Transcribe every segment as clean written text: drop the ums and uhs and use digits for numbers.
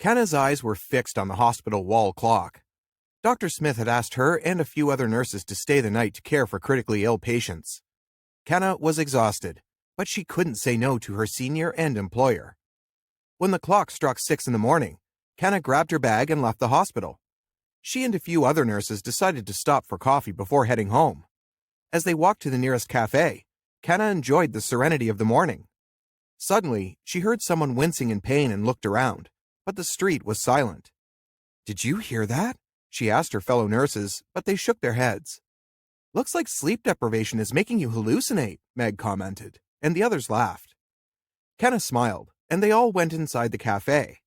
Kenna's eyes were fixed on the hospital wall clock. Dr. Smith had asked her and a few other nurses to stay the night to care for critically ill patients. Kenna was exhausted, but she couldn't say no to her senior and employer. When the clock struck 6 in the morning, Kenna grabbed her bag and left the hospital. She and a few other nurses decided to stop for coffee before heading home. As they walked to the nearest cafe, Kenna enjoyed the serenity of the morning. Suddenly, she heard someone wincing in pain and looked around, but the street was silent. "Did you hear that?" she asked her fellow nurses, but they shook their heads. "Looks like sleep deprivation is making you hallucinate," Meg commented, and the others laughed. Kenna smiled, and they all went inside the cafe.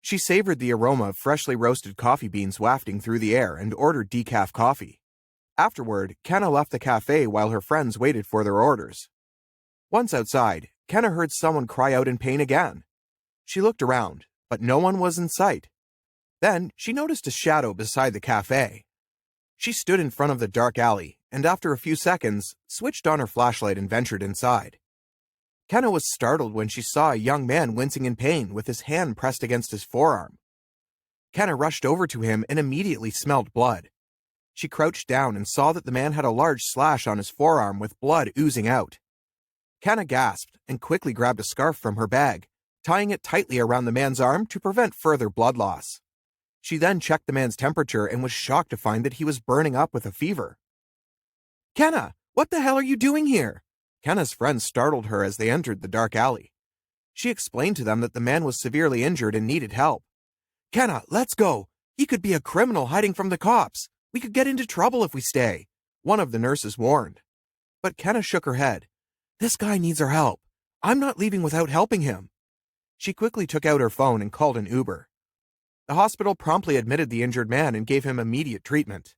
She savored the aroma of freshly roasted coffee beans wafting through the air and ordered decaf coffee. Afterward, Kenna left the cafe while her friends waited for their orders. Once outside, Kenna heard someone cry out in pain again. She looked around, but no one was in sight. Then she noticed a shadow beside the cafe. She stood in front of the dark alley and after a few seconds, switched on her flashlight and ventured inside. Kenna was startled when she saw a young man wincing in pain with his hand pressed against his forearm. Kenna rushed over to him and immediately smelled blood. She crouched down and saw that the man had a large slash on his forearm with blood oozing out. Kenna gasped and quickly grabbed a scarf from her bag, tying it tightly around the man's arm to prevent further blood loss. She then checked the man's temperature and was shocked to find that he was burning up with a fever. "Kenna, what the hell are you doing here?" Kenna's friends startled her as they entered the dark alley. She explained to them that the man was severely injured and needed help. "Kenna, let's go. He could be a criminal hiding from the cops. We could get into trouble if we stay," one of the nurses warned. But Kenna shook her head. "This guy needs our help. I'm not leaving without helping him." She quickly took out her phone and called an Uber. The hospital promptly admitted the injured man and gave him immediate treatment.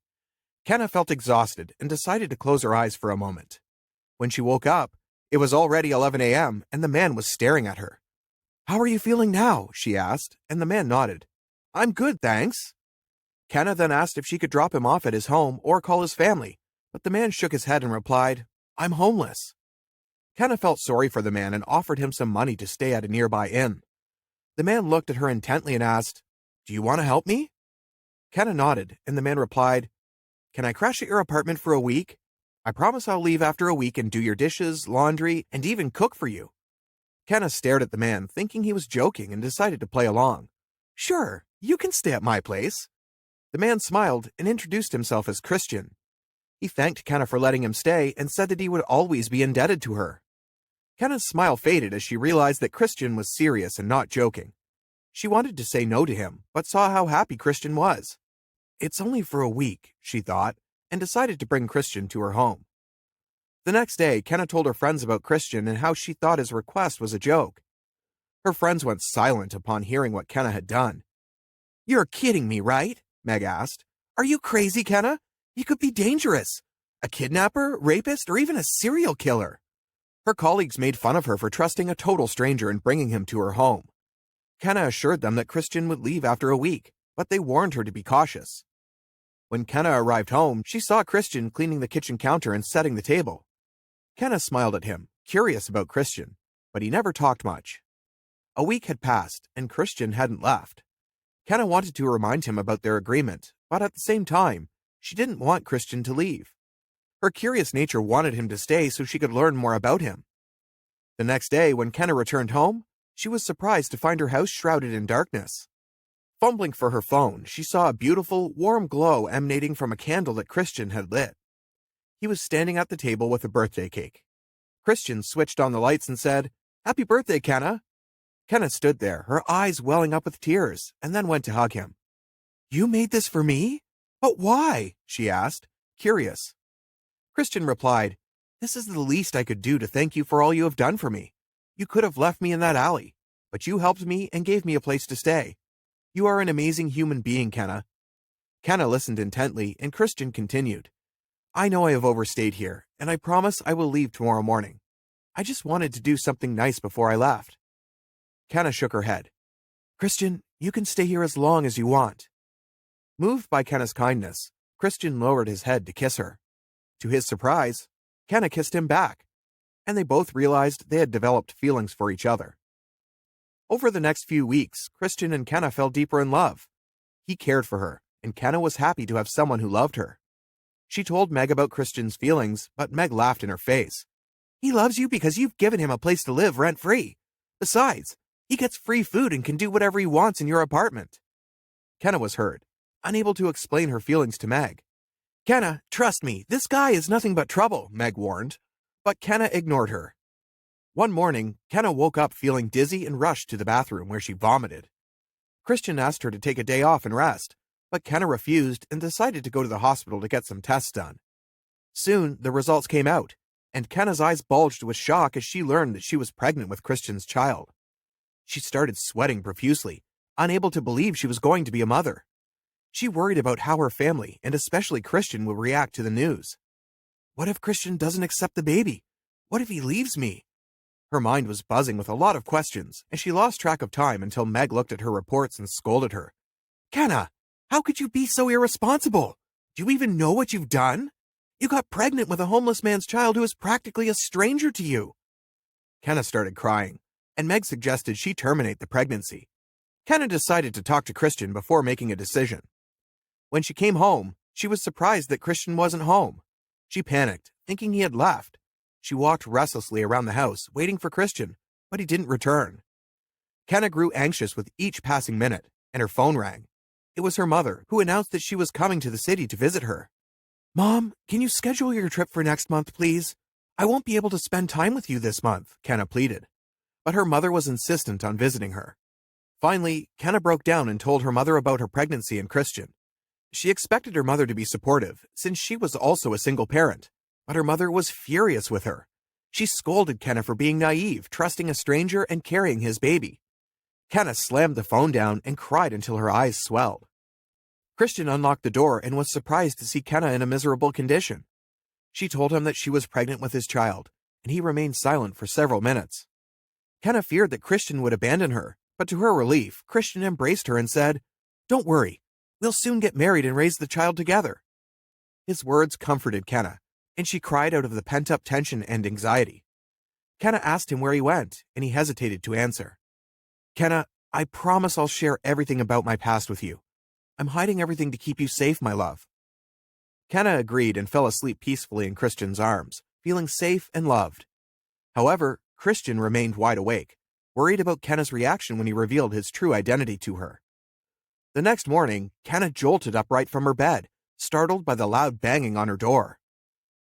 Kenna felt exhausted and decided to close her eyes for a moment. When she woke up, it was already 11 a.m. and the man was staring at her. "How are you feeling now?" she asked, and the man nodded. "I'm good, thanks." Kenna then asked if she could drop him off at his home or call his family, but the man shook his head and replied, "I'm homeless." Kenna felt sorry for the man and offered him some money to stay at a nearby inn. The man looked at her intently and asked, "Do you want to help me?" Kenna nodded, and the man replied, "Can I crash at your apartment for a week? I promise I'll leave after a week and do your dishes, laundry, and even cook for you." Kenna stared at the man, thinking he was joking, and decided to play along. "Sure, you can stay at my place." The man smiled and introduced himself as Christian. He thanked Kenna for letting him stay and said that he would always be indebted to her. Kenna's smile faded as she realized that Christian was serious and not joking. She wanted to say no to him, but saw how happy Christian was. It's only for a week, she thought, and decided to bring Christian to her home. The next day, Kenna told her friends about Christian and how she thought his request was a joke. Her friends went silent upon hearing what Kenna had done. "You're kidding me, right?" Meg asked. "Are you crazy, Kenna? He could be dangerous. A kidnapper, rapist, or even a serial killer." Her colleagues made fun of her for trusting a total stranger and bringing him to her home. Kenna assured them that Christian would leave after a week, but they warned her to be cautious. When Kenna arrived home, she saw Christian cleaning the kitchen counter and setting the table. Kenna smiled at him, curious about Christian, but he never talked much. A week had passed, and Christian hadn't left. Kenna wanted to remind him about their agreement, but at the same time, she didn't want Christian to leave. Her curious nature wanted him to stay so she could learn more about him. The next day, when Kenna returned home, she was surprised to find her house shrouded in darkness. Fumbling for her phone, she saw a beautiful, warm glow emanating from a candle that Christian had lit. He was standing at the table with a birthday cake. Christian switched on the lights and said, "Happy birthday, Kenna." Kenna stood there, her eyes welling up with tears, and then went to hug him. "You made this for me? But why?" she asked, curious. Christian replied, "This is the least I could do to thank you for all you have done for me. You could have left me in that alley, but you helped me and gave me a place to stay. You are an amazing human being, Kenna." Kenna listened intently, and Christian continued, "I know I have overstayed here, and I promise I will leave tomorrow morning. I just wanted to do something nice before I left." Kenna shook her head. "Christian, you can stay here as long as you want." Moved by Kenna's kindness, Christian lowered his head to kiss her. To his surprise, Kenna kissed him back, and they both realized they had developed feelings for each other. Over the next few weeks, Christian and Kenna fell deeper in love. He cared for her, and Kenna was happy to have someone who loved her. She told Meg about Christian's feelings, but Meg laughed in her face. He loves you because you've given him a place to live rent-free. Besides, he gets free food and can do whatever he wants in your apartment. Kenna was hurt, unable to explain her feelings to Meg. Kenna, trust me, this guy is nothing but trouble, Meg warned. But Kenna ignored her. One morning, Kenna woke up feeling dizzy and rushed to the bathroom where she vomited. Christian asked her to take a day off and rest, but Kenna refused and decided to go to the hospital to get some tests done. Soon, the results came out, and Kenna's eyes bulged with shock as she learned that she was pregnant with Christian's child. She started sweating profusely, unable to believe she was going to be a mother. She worried about how her family, and especially Christian, will react to the news. What if Christian doesn't accept the baby? What if he leaves me? Her mind was buzzing with a lot of questions, and she lost track of time until Meg looked at her reports and scolded her. Kenna, how could you be so irresponsible? Do you even know what you've done? You got pregnant with a homeless man's child who is practically a stranger to you. Kenna started crying, and Meg suggested she terminate the pregnancy. Kenna decided to talk to Christian before making a decision. When she came home, she was surprised that Christian wasn't home. She panicked, thinking he had left. She walked restlessly around the house, waiting for Christian, but he didn't return. Kenna grew anxious with each passing minute, and her phone rang. It was her mother, who announced that she was coming to the city to visit her. Mom, can you schedule your trip for next month, please? I won't be able to spend time with you this month, Kenna pleaded. But her mother was insistent on visiting her. Finally, Kenna broke down and told her mother about her pregnancy and Christian. She expected her mother to be supportive, since she was also a single parent, but her mother was furious with her. She scolded Kenna for being naive, trusting a stranger and carrying his baby. Kenna slammed the phone down and cried until her eyes swelled. Christian unlocked the door and was surprised to see Kenna in a miserable condition. She told him that she was pregnant with his child, and he remained silent for several minutes. Kenna feared that Christian would abandon her, but to her relief, Christian embraced her and said, "Don't worry, we'll soon get married and raise the child together." His words comforted Kenna, and she cried out of the pent-up tension and anxiety. Kenna asked him where he went, and he hesitated to answer. Kenna, I promise I'll share everything about my past with you. I'm hiding everything to keep you safe, my love. Kenna agreed and fell asleep peacefully in Christian's arms, feeling safe and loved. However, Christian remained wide awake, worried about Kenna's reaction when he revealed his true identity to her. The next morning, Kenna jolted upright from her bed, startled by the loud banging on her door.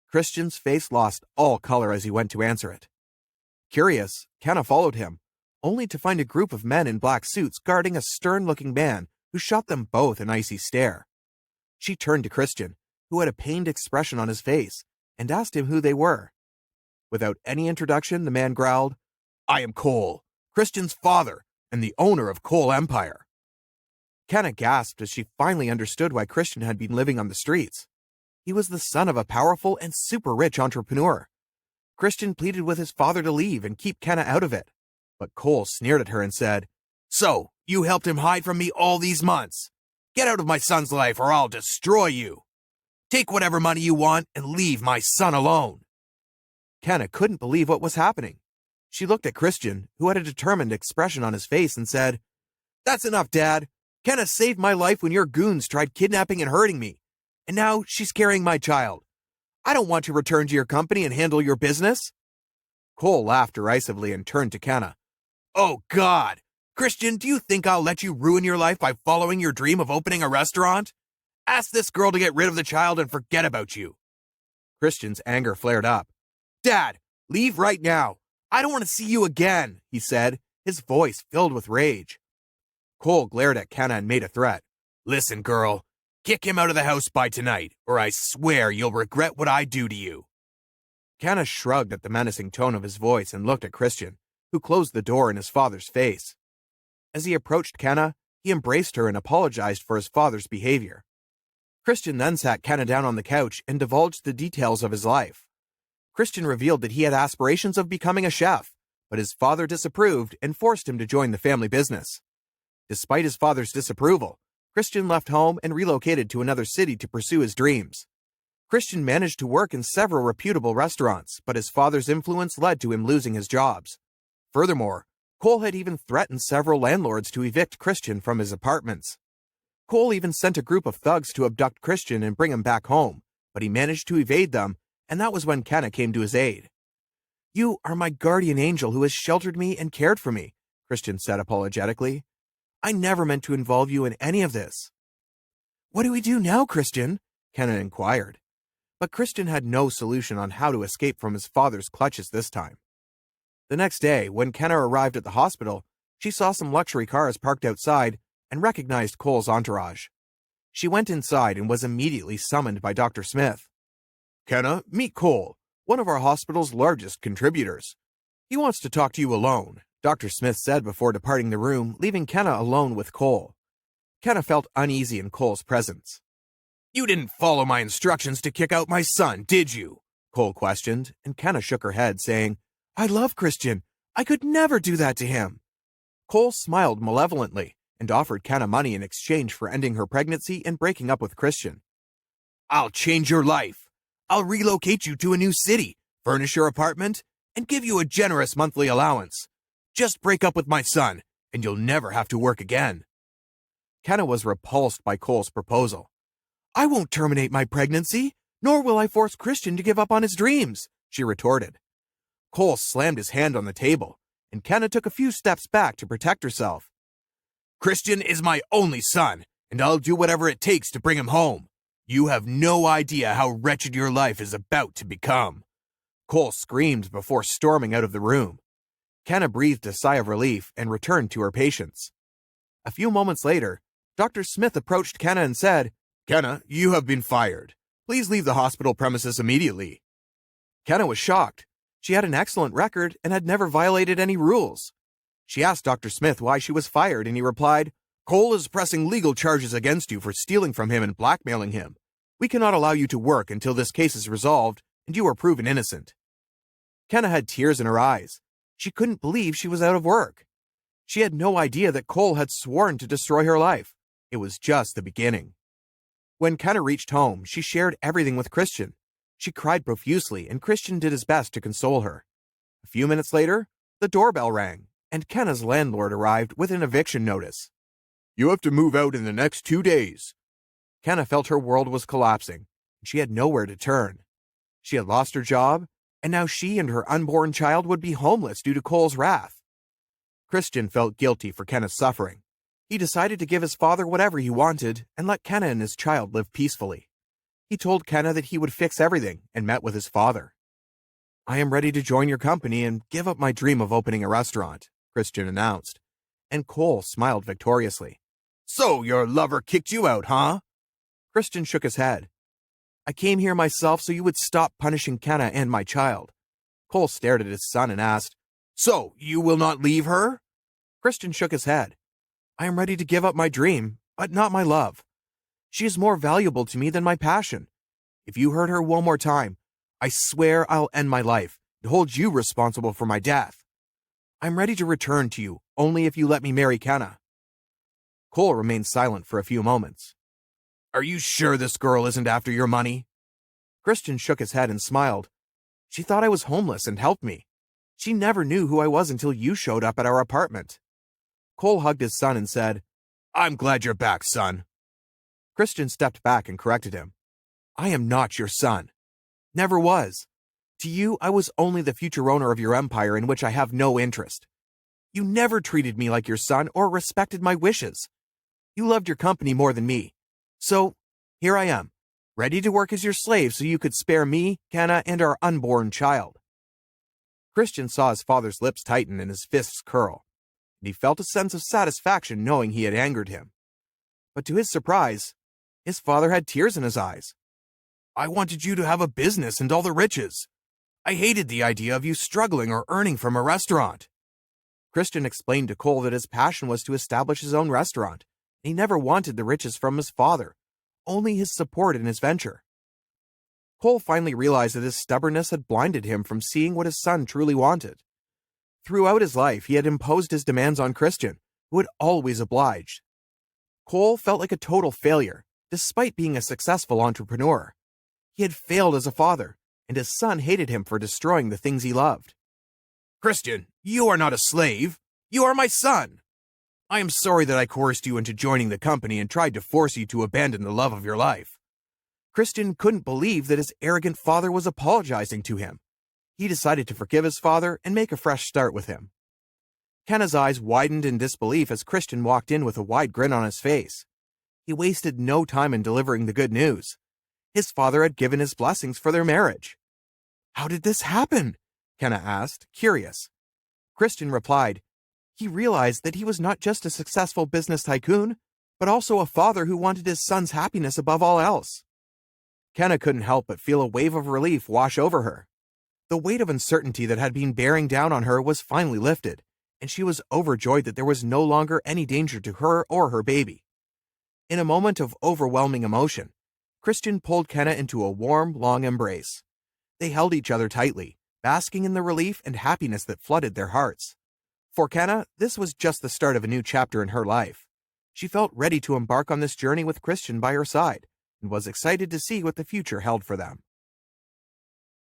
Christian's face lost all color as he went to answer it. Curious, Kenna followed him, only to find a group of men in black suits guarding a stern-looking man who shot them both an icy stare. She turned to Christian, who had a pained expression on his face, and asked him who they were. Without any introduction, the man growled, "I am Cole, Christian's father, and the owner of Cole Empire." Kenna gasped as she finally understood why Christian had been living on the streets. He was the son of a powerful and super-rich entrepreneur. Christian pleaded with his father to leave and keep Kenna out of it, but Cole sneered at her and said, "So, you helped him hide from me all these months? Get out of my son's life or I'll destroy you. Take whatever money you want and leave my son alone." Kenna couldn't believe what was happening. She looked at Christian, who had a determined expression on his face, and said, "That's enough, Dad. Kenna saved my life when your goons tried kidnapping and hurting me, and now she's carrying my child. I don't want to return to your company and handle your business." Cole laughed derisively and turned to Kenna. "Oh, God! Christian, do you think I'll let you ruin your life by following your dream of opening a restaurant? Ask this girl to get rid of the child and forget about you." Christian's anger flared up. "Dad, leave right now. I don't want to see you again," he said, his voice filled with rage. Cole glared at Kenna and made a threat. "Listen, girl, kick him out of the house by tonight, or I swear you'll regret what I do to you." Kenna shrugged at the menacing tone of his voice and looked at Christian, who closed the door in his father's face. As he approached Kenna, he embraced her and apologized for his father's behavior. Christian then sat Kenna down on the couch and divulged the details of his life. Christian revealed that he had aspirations of becoming a chef, but his father disapproved and forced him to join the family business. Despite his father's disapproval, Christian left home and relocated to another city to pursue his dreams. Christian managed to work in several reputable restaurants, but his father's influence led to him losing his jobs. Furthermore, Cole had even threatened several landlords to evict Christian from his apartments. Cole even sent a group of thugs to abduct Christian and bring him back home, but he managed to evade them, and that was when Kenna came to his aid. "You are my guardian angel who has sheltered me and cared for me," Christian said apologetically. "I never meant to involve you in any of this." "What do we do now, Christian?" Kenna inquired. But Christian had no solution on how to escape from his father's clutches this time. The next day, when Kenna arrived at the hospital, she saw some luxury cars parked outside and recognized Cole's entourage. She went inside and was immediately summoned by Dr. Smith. "Kenna, meet Cole, one of our hospital's largest contributors. He wants to talk to you alone," Dr. Smith said before departing the room, leaving Kenna alone with Cole. Kenna felt uneasy in Cole's presence. "You didn't follow my instructions to kick out my son, did you?" Cole questioned, and Kenna shook her head, saying, "I love Christian. I could never do that to him." Cole smiled malevolently and offered Kenna money in exchange for ending her pregnancy and breaking up with Christian. "I'll change your life. I'll relocate you to a new city, furnish your apartment, and give you a generous monthly allowance. Just break up with my son, and you'll never have to work again." Kenna was repulsed by Cole's proposal. "I won't terminate my pregnancy, nor will I force Christian to give up on his dreams," she retorted. Cole slammed his hand on the table, and Kenna took a few steps back to protect herself. "Christian is my only son, and I'll do whatever it takes to bring him home. You have no idea how wretched your life is about to become." Cole screamed before storming out of the room. Kenna breathed a sigh of relief and returned to her patients. A few moments later, Dr. Smith approached Kenna and said, "Kenna, you have been fired. Please leave the hospital premises immediately." Kenna was shocked. She had an excellent record and had never violated any rules. She asked Dr. Smith why she was fired, and he replied, "Cole is pressing legal charges against you for stealing from him and blackmailing him. We cannot allow you to work until this case is resolved and you are proven innocent." Kenna had tears in her eyes. She couldn't believe she was out of work. She had no idea that Cole had sworn to destroy her life. It was just the beginning. When Kenna reached home, she shared everything with Christian. She cried profusely, and Christian did his best to console her. A few minutes later, the doorbell rang, and Kenna's landlord arrived with an eviction notice. "You have to move out in the next 2 days." Kenna felt her world was collapsing, and she had nowhere to turn. She had lost her job, and now she and her unborn child would be homeless due to Cole's wrath. Christian felt guilty for Kenna's suffering. He decided to give his father whatever he wanted and let Kenna and his child live peacefully. He told Kenna that he would fix everything and met with his father. "I am ready to join your company and give up my dream of opening a restaurant," Christian announced, and Cole smiled victoriously. "So your lover kicked you out, huh?" Christian shook his head. "I came here myself so you would stop punishing Kenna and my child." Cole stared at his son and asked, "So you will not leave her?" Christian shook his head. "I am ready to give up my dream, but not my love. She is more valuable to me than my passion. If you hurt her one more time, I swear I'll end my life and hold you responsible for my death. I'm ready to return to you only if you let me marry Kenna." Cole remained silent for a few moments. "Are you sure this girl isn't after your money?" Christian shook his head and smiled. "She thought I was homeless and helped me. She never knew who I was until you showed up at our apartment." Cole hugged his son and said, "I'm glad you're back, son." Christian stepped back and corrected him. "I am not your son. Never was. To you, I was only the future owner of your empire in which I have no interest. You never treated me like your son or respected my wishes. You loved your company more than me. So, here I am, ready to work as your slave so you could spare me, Kenna, and our unborn child." Christian saw his father's lips tighten and his fists curl, and he felt a sense of satisfaction knowing he had angered him. But to his surprise, his father had tears in his eyes. "I wanted you to have a business and all the riches. I hated the idea of you struggling or earning from a restaurant." Christian explained to Cole that his passion was to establish his own restaurant. He never wanted the riches from his father, only his support in his venture. Cole finally realized that his stubbornness had blinded him from seeing what his son truly wanted. Throughout his life, he had imposed his demands on Christian, who had always obliged. Cole felt like a total failure, despite being a successful entrepreneur. He had failed as a father, and his son hated him for destroying the things he loved. "Christian, you are not a slave. You are my son! I am sorry that I coerced you into joining the company and tried to force you to abandon the love of your life." Christian couldn't believe that his arrogant father was apologizing to him. He decided to forgive his father and make a fresh start with him. Kenna's eyes widened in disbelief as Christian walked in with a wide grin on his face. He wasted no time in delivering the good news. His father had given his blessings for their marriage. "How did this happen?" Kenna asked, curious. Christian replied, he realized that he was not just a successful business tycoon, but also a father who wanted his son's happiness above all else. Kenna couldn't help but feel a wave of relief wash over her. The weight of uncertainty that had been bearing down on her was finally lifted, and she was overjoyed that there was no longer any danger to her or her baby. In a moment of overwhelming emotion, Christian pulled Kenna into a warm, long embrace. They held each other tightly, basking in the relief and happiness that flooded their hearts. For Kenna, this was just the start of a new chapter in her life. She felt ready to embark on this journey with Christian by her side, and was excited to see what the future held for them.